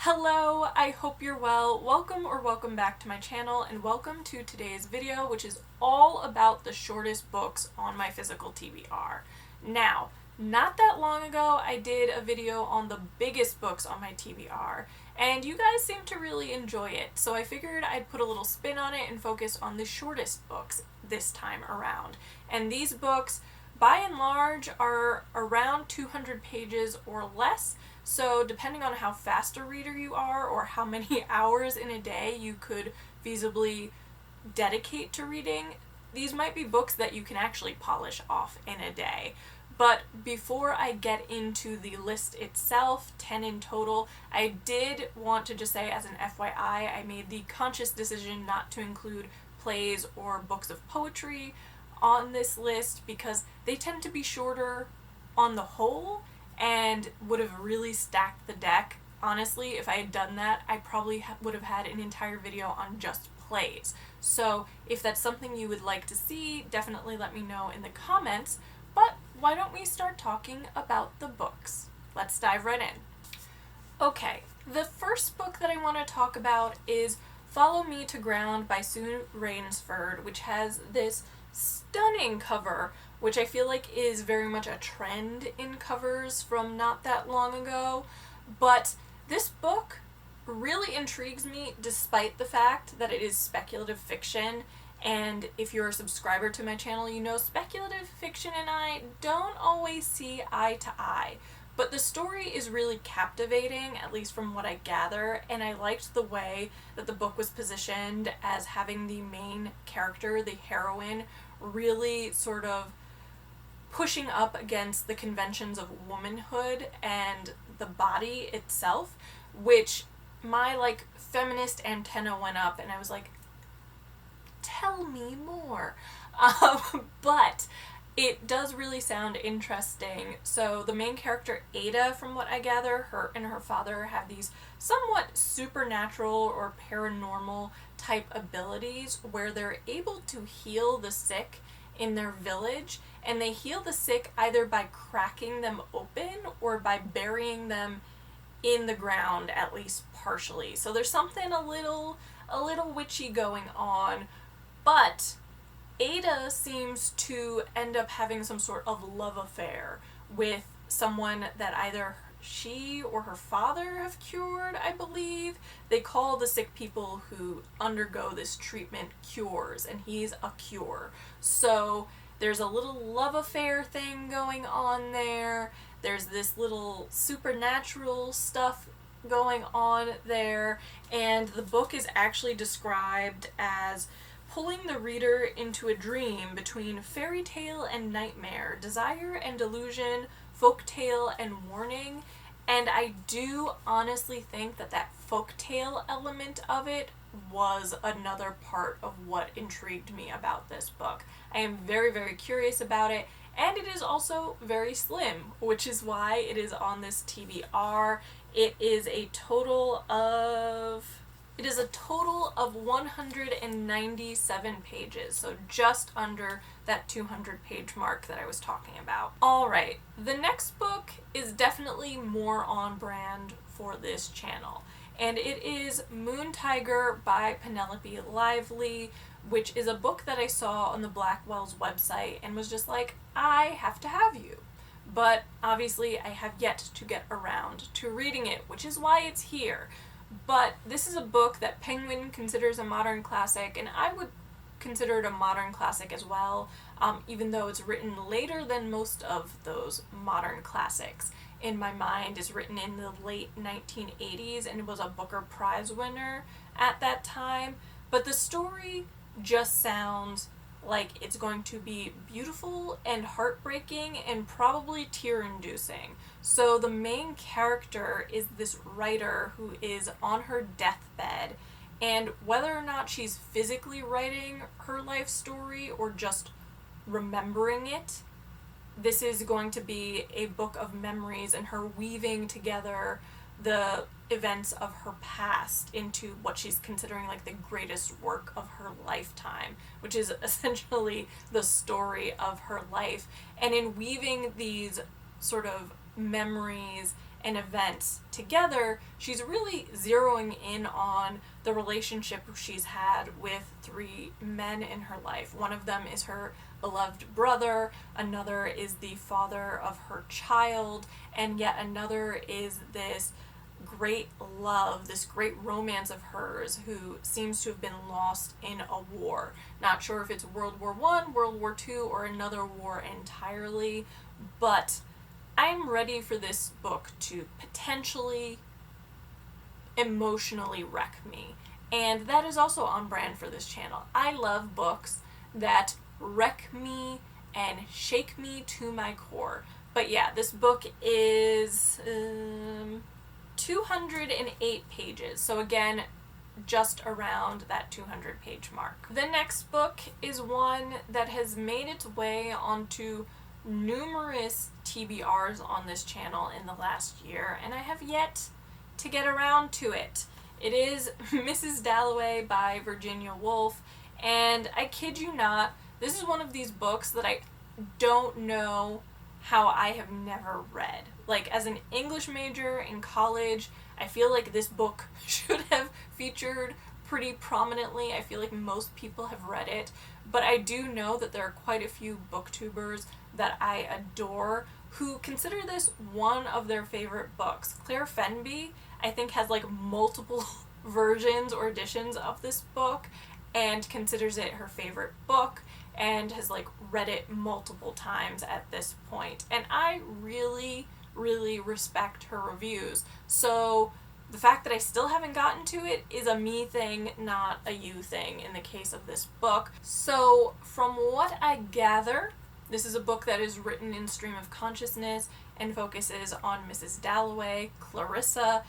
Hello, I hope you're well. Welcome back to my channel, and welcome to today's video, which is all about the shortest books on my physical TBR. Now, not that long ago, I did a video on the biggest books on my TBR, and you guys seem to really enjoy it, so I figured I'd put a little spin on it and focus on the shortest books this time around. And these books, by and large, are around 200 pages or less. So depending on how fast a reader you are or how many hours in a day you could feasibly dedicate to reading, these might be books that you can actually polish off in a day. But before I get into the list itself, 10 in total, I did want to just say as an FYI, I made the conscious decision not to include plays or books of poetry on this list because they tend to be shorter on the whole and would have really stacked the deck. Honestly, if I had done that, I probably would have had an entire video on just plays. So if that's something you would like to see, definitely let me know in the comments. But why don't we start talking about the books? Let's dive right in. Okay, the first book that I want to talk about is Follow Me to Ground by Sue Rainsford, which has this stunning cover, which I feel like is very much a trend in covers from not that long ago. But this book really intrigues me despite the fact that it is speculative fiction. And if you're a subscriber to my channel, you know speculative fiction and I don't always see eye to eye. But the story is really captivating, at least from what I gather, and I liked the way that the book was positioned as having the main character, the heroine, really sort of pushing up against the conventions of womanhood and the body itself, which my feminist antenna went up and I was like, tell me more. But it does really sound interesting. So the main character, Ada, from what I gather, her and her father have these somewhat supernatural or paranormal type abilities where they're able to heal the sick in their village, and they heal the sick either by cracking them open or by burying them in the ground, at least partially. So there's something a little witchy going on, but Ada seems to end up having some sort of love affair with someone that either she or her father have cured, I believe. They call the sick people who undergo this treatment cures, and he's a cure. So there's a little love affair thing going on there. There's this little supernatural stuff going on there, and the book is actually described as pulling the reader into a dream between fairy tale and nightmare, desire and delusion, folktale and warning. And I do honestly think that that folktale element of it was another part of what intrigued me about this book. I am very, very curious about it, and it is also very slim, which is why it is on this TBR. It is a total of 197 pages, so just under that 200 page mark that I was talking about. Alright, the next book is definitely more on brand for this channel, and it is Moon Tiger by Penelope Lively, which is a book that I saw on the Blackwell's website and was just like, I have to have you. But obviously I have yet to get around to reading it, which is why it's here. But this is a book that Penguin considers a modern classic, and I would consider it a modern classic as well, even though it's written later than most of those modern classics. In my mind, it's written in the late 1980s, and it was a Booker Prize winner at that time. But the story just sounds like it's going to be beautiful and heartbreaking and probably tear-inducing. So the main character is this writer who is on her deathbed, and whether or not she's physically writing her life story or just remembering it, this is going to be a book of memories and her weaving together the events of her past into what she's considering like the greatest work of her lifetime, which is essentially the story of her life. And in weaving these sort of memories and events together, she's really zeroing in on the relationship she's had with three men in her life. One of them is her beloved brother, another is the father of her child, and yet another is this great love, this great romance of hers who seems to have been lost in a war. Not sure if it's World War I, World War II, or another war entirely, but I'm ready for this book to potentially emotionally wreck me. And that is also on brand for this channel. I love books that wreck me and shake me to my core. But yeah, this book is 208 pages. So again, just around that 200-page mark. The next book is one that has made its way onto numerous TBRs on this channel in the last year, and I have yet to get around to it. It is Mrs. Dalloway by Virginia Woolf, and I kid you not, this is one of these books that I don't know how I have never read. Like, as an English major in college, I feel like this book should have featured pretty prominently. I feel like most people have read it, but I do know that there are quite a few booktubers that I adore who consider this one of their favorite books. Claire Fenby, I think, has like multiple versions or editions of this book and considers it her favorite book and has like read it multiple times at this point. And I really, really respect her reviews. So the fact that I still haven't gotten to it is a me thing, not a you thing in the case of this book. So from what I gather, this is a book that is written in stream of consciousness and focuses on Mrs. Dalloway, Clarissa,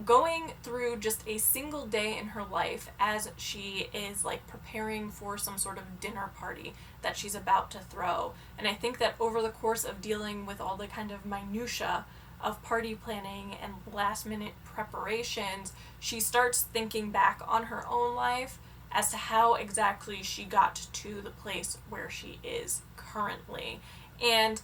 going through just a single day in her life as she is like preparing for some sort of dinner party that she's about to throw. And I think that over the course of dealing with all the kind of minutia of party planning and last minute preparations, she starts thinking back on her own life as to how exactly she got to the place where she is currently. And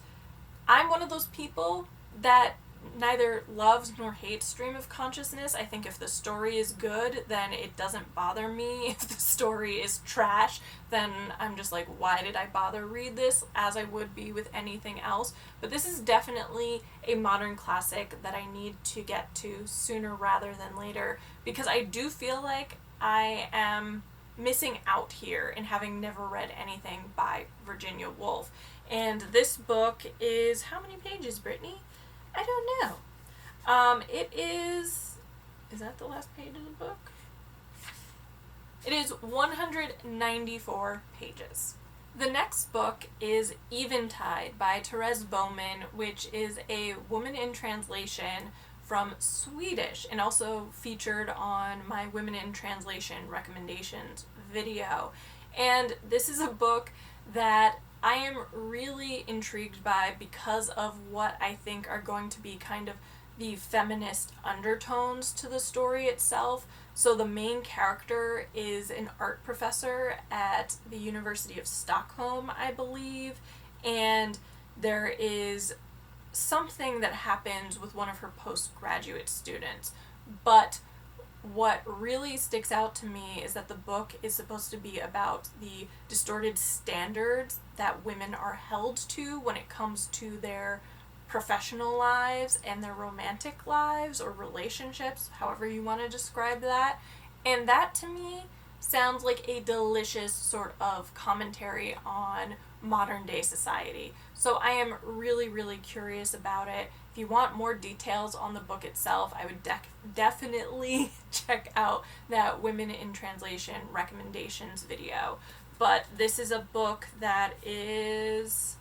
I'm one of those people that neither loves nor hates stream of consciousness. I think if the story is good, then it doesn't bother me. If the story is trash, then I'm just like, why did I bother read this, as I would be with anything else. But this is definitely a modern classic that I need to get to sooner rather than later, because I do feel like I am missing out here in having never read anything by Virginia Woolf. And this book is, how many pages, Brittany? I don't know. It is that the last page of the book? It is 194 pages. The next book is Eventide by Therese Bowman, which is a woman in translation from Swedish, and also featured on my Women in Translation recommendations video. And this is a book that I am really intrigued by because of what I think are going to be kind of the feminist undertones to the story itself. So the main character is an art professor at the University of Stockholm, I believe, and there is something that happens with one of her postgraduate students. But what really sticks out to me is that the book is supposed to be about the distorted standards that women are held to when it comes to their professional lives and their romantic lives or relationships, however you want to describe that. And that to me sounds like a delicious sort of commentary on modern day society. So I am really, really curious about it. If you want more details on the book itself, I would definitely check out that Women in Translation recommendations video. But this is a book that is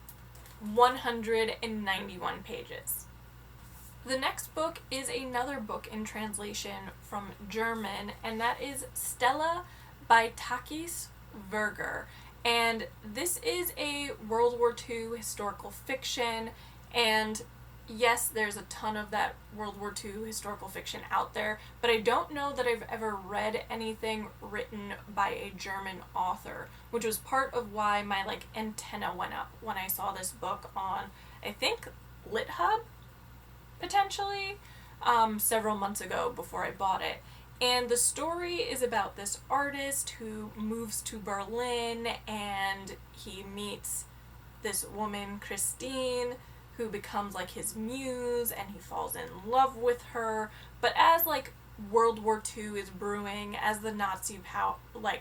191 pages. The next book is another book in translation from German, and that is Stella by Takis Verger. And this is a World War II historical fiction, and yes, there's a ton of that World War II historical fiction out there, but I don't know that I've ever read anything written by a German author, which was part of why my antenna went up when I saw this book on, I think, LitHub, potentially. several months ago before I bought it. And the story is about this artist who moves to Berlin and he meets this woman, Christine, who becomes like his muse and he falls in love with her. But as like World War II is brewing, as the Nazi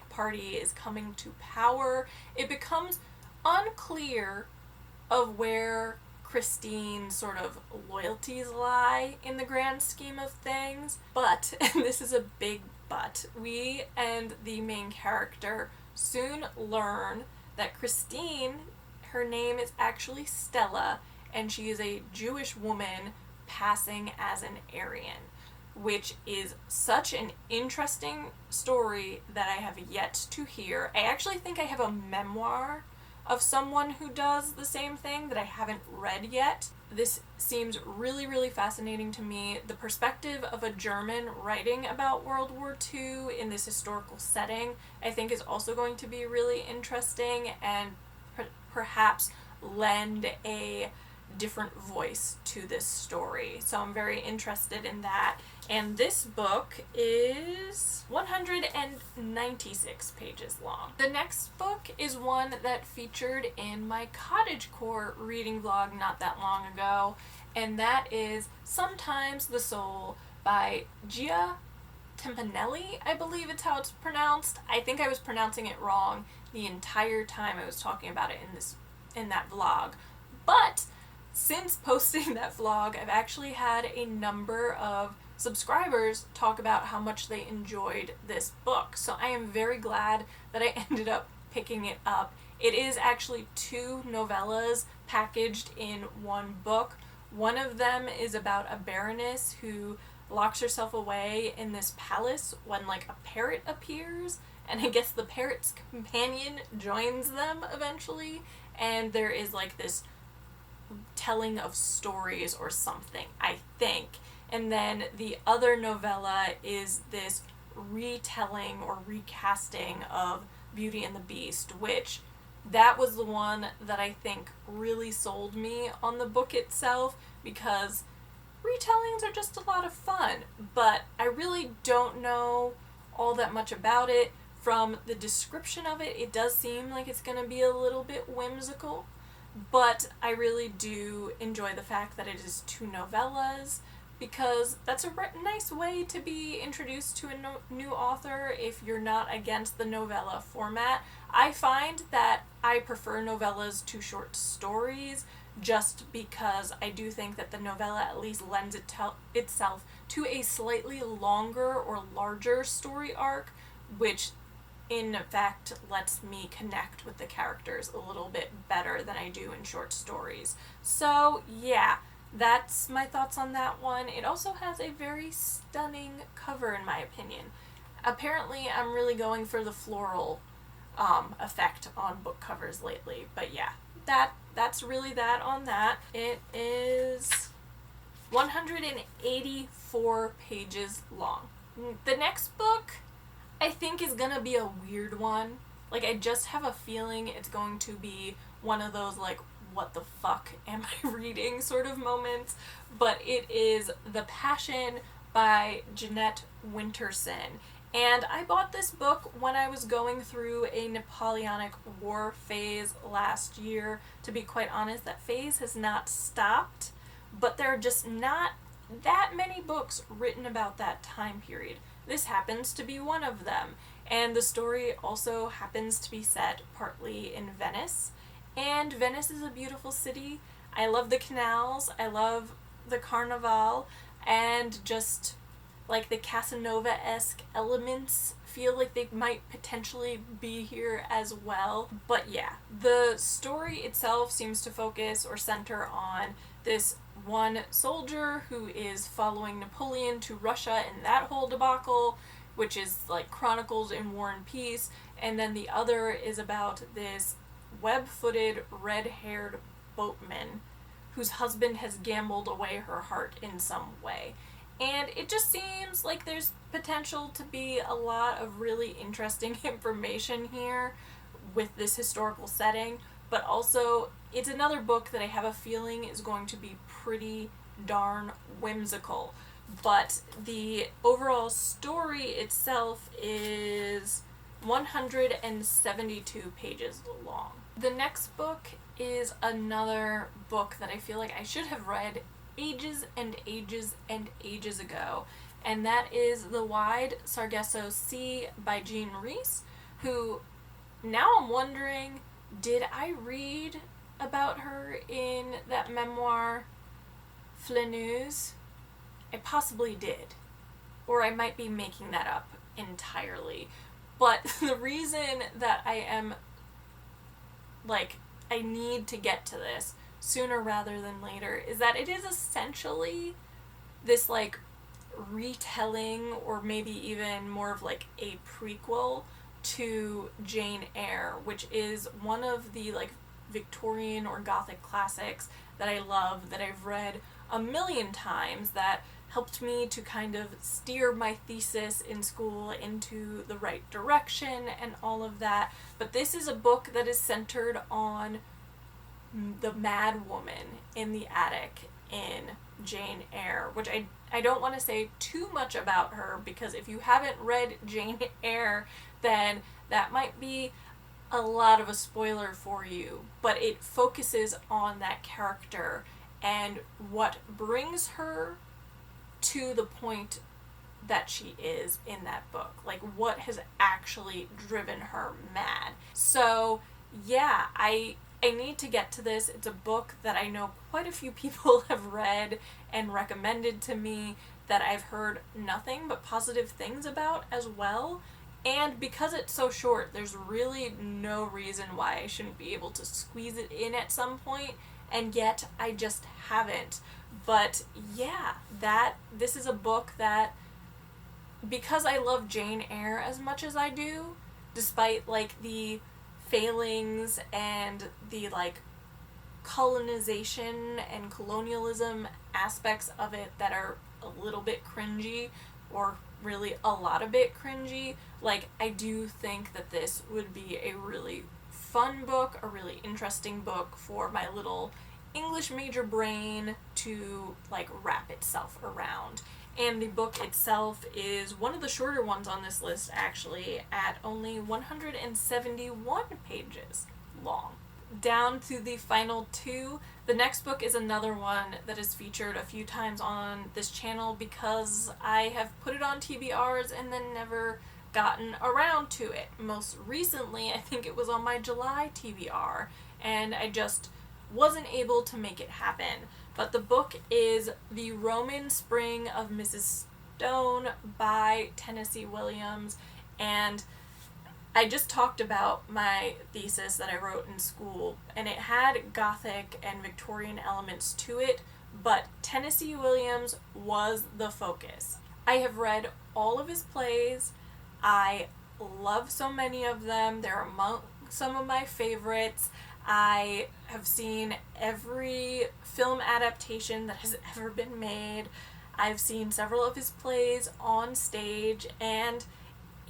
party is coming to power, it becomes unclear of where Christine's sort of loyalties lie in the grand scheme of things. But, and this is a big but, we and the main character soon learn that Christine, her name is actually Stella, and she is a Jewish woman passing as an Aryan, which is such an interesting story that I have yet to hear. I actually think I have a memoir of someone who does the same thing that I haven't read yet. This seems really, really fascinating to me. The perspective of a German writing about World War II in this historical setting, I think, is also going to be really interesting and perhaps lend a different voice to this story. So I'm very interested in that. And this book is 196 pages long. The next book is one that featured in my cottagecore reading vlog not that long ago, and that is Sometimes the Soul by Gia Timpanelli, I believe it's how it's pronounced. I think I was pronouncing it wrong the entire time I was talking about it in that vlog. But since posting that vlog, I've actually had a number of subscribers talk about how much they enjoyed this book. So I am very glad that I ended up picking it up. It is actually 2 novellas packaged in one book. One of them is about a baroness who locks herself away in this palace when like a parrot appears, and I guess the parrot's companion joins them eventually, and there is like this telling of stories or something, I think. And then the other novella is this retelling or recasting of Beauty and the Beast, which that was the one that I think really sold me on the book itself, because retellings are just a lot of fun, but I really don't know all that much about it. From the description of it, it does seem like it's going to be a little bit whimsical, but I really do enjoy the fact that it is 2 novellas, because that's a nice way to be introduced to a new author if you're not against the novella format. I find that I prefer novellas to short stories just because I do think that the novella at least lends itself to a slightly longer or larger story arc, which in fact lets me connect with the characters a little bit better than I do in short stories. So yeah, that's my thoughts on that one. It also has a very stunning cover in my opinion. Apparently I'm really going for the floral effect on book covers lately, but yeah, that's really that on that. It is 184 pages long. The next book I think is gonna be a weird one. Like, I just have a feeling it's going to be one of those like, what the fuck am I reading sort of moments, but it is The Passion by Jeanette Winterson. And I bought this book when I was going through a Napoleonic War phase last year. To be quite honest, that phase has not stopped, but there are just not that many books written about that time period. This happens to be one of them, and the story also happens to be set partly in Venice, and Venice is a beautiful city. I love the canals, I love the Carnival, and just like the Casanova-esque elements feel like they might potentially be here as well. But yeah, the story itself seems to focus or center on this one soldier who is following Napoleon to Russia in that whole debacle, which is like chronicles in War and Peace, and then the other is about this web-footed, red-haired boatman whose husband has gambled away her heart in some way. And it just seems like there's potential to be a lot of really interesting information here with this historical setting, but also it's another book that I have a feeling is going to be pretty darn whimsical. but the overall story itself is 172 pages long. The next book is another book that I feel like I should have read ages and ages and ages ago, and that is The Wide Sargasso Sea by Jean Rhys, who now I'm wondering, did I read about her in that memoir, Flaneuse? I possibly did. Or I might be making that up entirely. But the reason that I am, I need to get to this sooner rather than later is that it is essentially this, retelling, or maybe even more of, a prequel to Jane Eyre, which is one of the, Victorian or Gothic classics that I love, that I've read a million times, that helped me to kind of steer my thesis in school into the right direction and all of that. But this is a book that is centered on the mad woman in the attic in Jane Eyre, which I don't want to say too much about her, because if you haven't read Jane Eyre, then that might be a lot of a spoiler for you. But it focuses on that character and what brings her to the point that she is in that book. What has actually driven her mad. So yeah, I need to get to this. It's a book that I know quite a few people have read and recommended to me, that I've heard nothing but positive things about as well. And because it's so short, there's really no reason why I shouldn't be able to squeeze it in at some point, and yet I just haven't. But yeah, this is a book that, because I love Jane Eyre as much as I do, despite the failings and the colonization and colonialism aspects of it that are a little bit cringy, or really a lot of bit cringy, I do think that this would be a really fun book, a really interesting book for my little English major brain to wrap itself around. And the book itself is one of the shorter ones on this list, actually, at only 171 pages long. Down to the final two. The next book is another one that is featured a few times on this channel, because I have put it on TBRs and then never gotten around to it. Most recently, I think it was on my July TBR, and I just wasn't able to make it happen. But the book is The Roman Spring of Mrs. Stone by Tennessee Williams, and I just talked about my thesis that I wrote in school, and it had Gothic and Victorian elements to it, but Tennessee Williams was the focus. I have read all of his plays. I love so many of them. They're among some of my favorites. I have seen every film adaptation that has ever been made. I've seen several of his plays on stage, and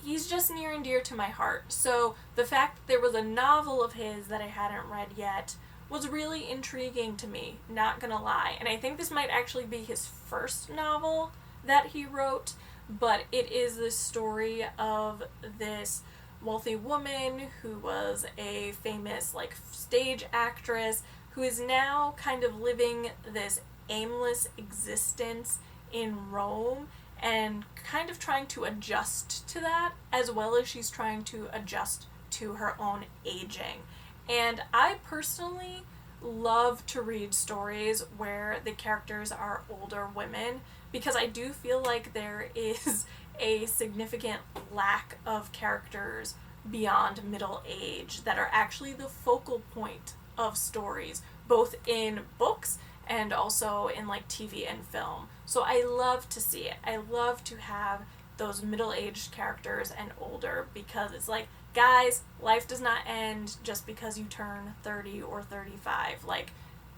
he's just near and dear to my heart. So the fact that there was a novel of his that I hadn't read yet was really intriguing to me, not gonna lie. And I think this might actually be his first novel that he wrote, but it is the story of this wealthy woman who was a famous stage actress, who is now kind of living this aimless existence in Rome, and kind of trying to adjust to that, as well as she's trying to adjust to her own aging. And I personally love to read stories where the characters are older women, because I do feel like there is a significant lack of characters beyond middle age that are actually the focal point of stories, both in books and also in TV and film. So I love to see it. I love to have those middle-aged characters and older, because it's guys, life does not end just because you turn 30 or 35.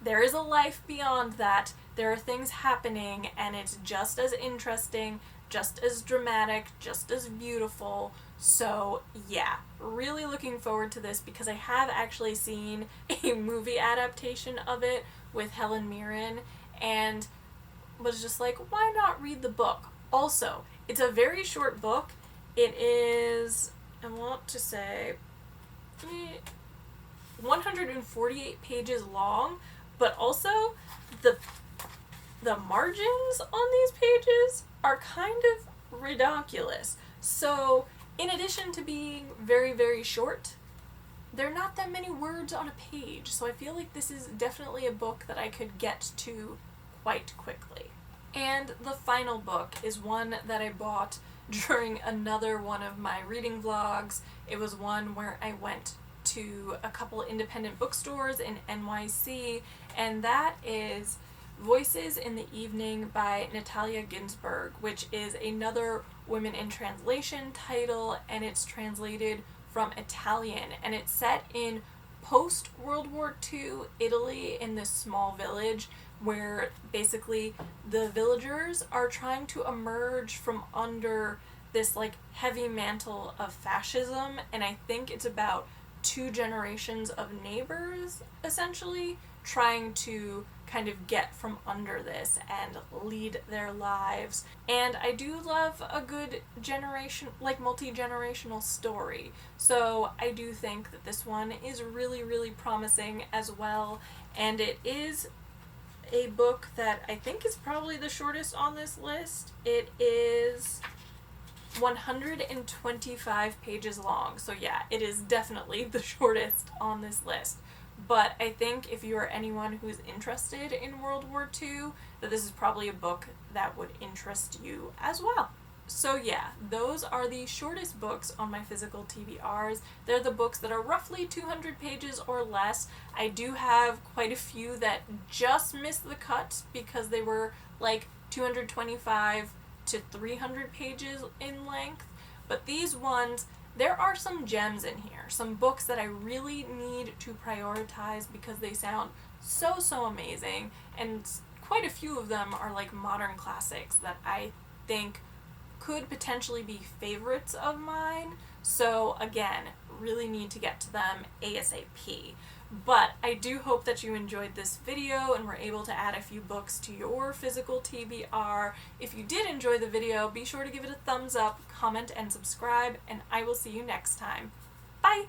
There is a life beyond that. There are things happening, and it's just as interesting, just as dramatic, just as beautiful. So yeah, really looking forward to this, because I have actually seen a movie adaptation of it with Helen Mirren, and was just like, why not read the book? Also, it's a very short book. It is, I want to say, 148 pages long, but also the margins on these pages are kind of ridiculous. So, in addition to being very, very short, there are not that many words on a page, so I feel like this is definitely a book that I could get to quite quickly. And the final book is one that I bought during another one of my reading vlogs. It was one where I went to a couple independent bookstores in NYC, and that is Voices in the Evening by Natalia Ginzburg, which is another Women in Translation title, and it's translated from Italian, and it's set in post-World War II Italy in this small village where basically the villagers are trying to emerge from under this like heavy mantle of fascism, and I think it's about 2 generations of neighbors essentially trying to kind of get from under this and lead their lives. And I do love a good generation, like multi-generational story. So I do think that this one is really, really promising as well. And it is a book that I think is probably the shortest on this list. It is 125 pages long. So yeah, it is definitely the shortest on this list. But I think if you are anyone who is interested in World War II, that this is probably a book that would interest you as well. So yeah, those are the shortest books on my physical TBRs. They're the books that are roughly 200 pages or less. I do have quite a few that just missed the cut because they were like 225 to 300 pages in length. But these ones, there are some gems in here, some books that I really need to prioritize because they sound so, so amazing, and quite a few of them are like modern classics that I think could potentially be favorites of mine. So again, really need to get to them ASAP. But I do hope that you enjoyed this video and were able to add a few books to your physical TBR. If you did enjoy the video, be sure to give it a thumbs up, comment, and subscribe, and I will see you next time. Bye!